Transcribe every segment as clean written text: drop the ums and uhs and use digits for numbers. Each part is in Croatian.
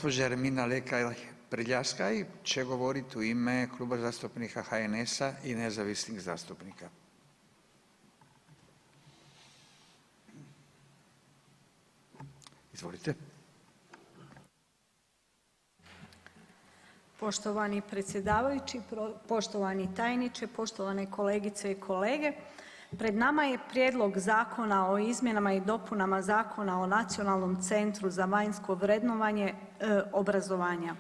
Gospođa Ermina Lekaj Prljaskaj će govoriti u ime Kluba zastupnika HNS-a i nezavisnih zastupnika. Izvolite. Poštovani predsjedavajući, poštovani tajniče, poštovane kolegice i kolege. Pred nama je Prijedlog zakona o izmjenama i dopunama Zakona o Nacionalnom centru za vanjsko vrednovanje obrazovanja.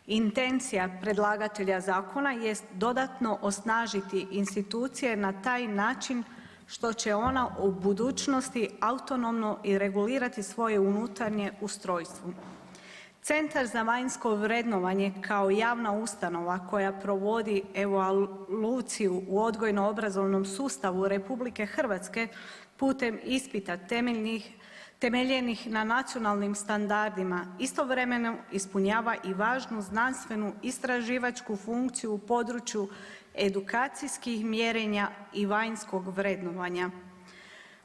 Intencija predlagatelja zakona jest dodatno osnažiti institucije na taj način što će ona u budućnosti autonomno i regulirati svoje unutarnje ustrojstvo. Centar za vanjsko vrednovanje kao javna ustanova koja provodi evaluaciju u odgojno-obrazovnom sustavu RH putem ispita temeljenih na nacionalnim standardima istovremeno ispunjava i važnu znanstvenu istraživačku funkciju u području edukacijskih mjerenja i vanjskog vrednovanja.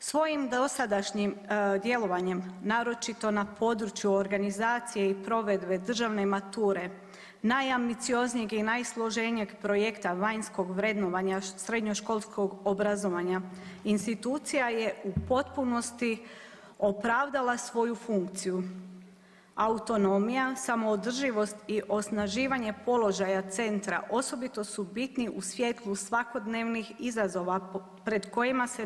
Svojim dosadašnjim djelovanjem, naročito na području organizacije i provedbe državne mature, najambicioznijeg i najsloženijeg projekta vanjskog vrednovanja srednjoškolskog obrazovanja, institucija je u potpunosti opravdala svoju funkciju. Autonomija, samoodrživost i osnaživanje položaja centra osobito su bitni u svjetlu svakodnevnih izazova pred kojima se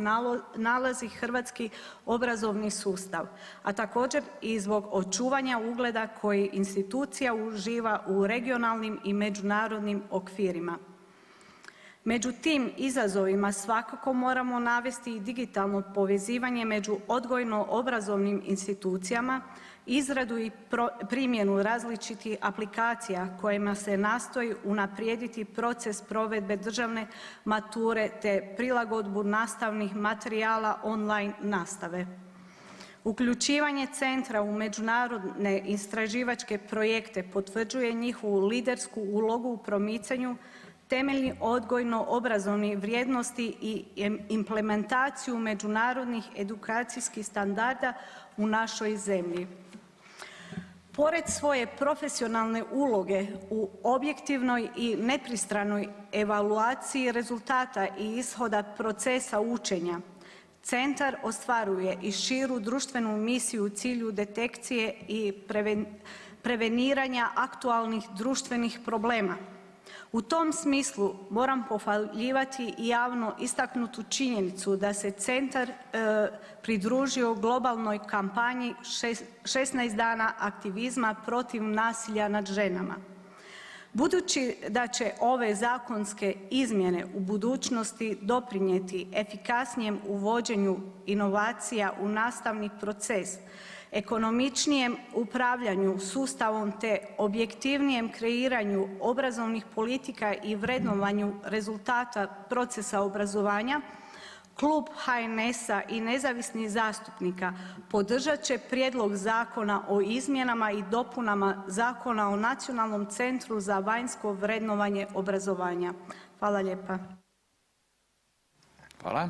nalazi hrvatski obrazovni sustav, a također i zbog očuvanja ugleda koji institucija uživa u regionalnim i međunarodnim okvirima. Među tim izazovima svakako moramo navesti i digitalno povezivanje među odgojno-obrazovnim institucijama, izradu i primjenu različitih aplikacija kojima se nastoji unaprijediti proces provedbe državne mature te prilagodbu nastavnih materijala online nastave. Uključivanje centra u međunarodne istraživačke projekte potvrđuje njihovu lidersku ulogu u promicanju temeljnih odgojno-obrazovnih vrijednosti i implementaciju međunarodnih edukacijskih standarda u našoj zemlji. Pored svoje profesionalne uloge u objektivnoj i nepristranoj evaluaciji rezultata i ishoda procesa učenja, centar ostvaruje i širu društvenu misiju u cilju detekcije i preveniranja aktualnih društvenih problema. U tom smislu moram pohvaljivati i javno istaknutu činjenicu da se centar pridružio globalnoj kampanji 16 dana aktivizma protiv nasilja nad ženama. Budući da će ove zakonske izmjene u budućnosti doprinijeti efikasnijem uvođenju inovacija u nastavni proces, ekonomičnijem upravljanju sustavom te objektivnijem kreiranju obrazovnih politika i vrednovanju rezultata procesa obrazovanja, Klub HNS-a i nezavisnih zastupnika podržat će Prijedlog zakona o izmjenama i dopunama Zakona o Nacionalnom centru za vanjsko vrednovanje obrazovanja. Hvala lijepa. Hvala.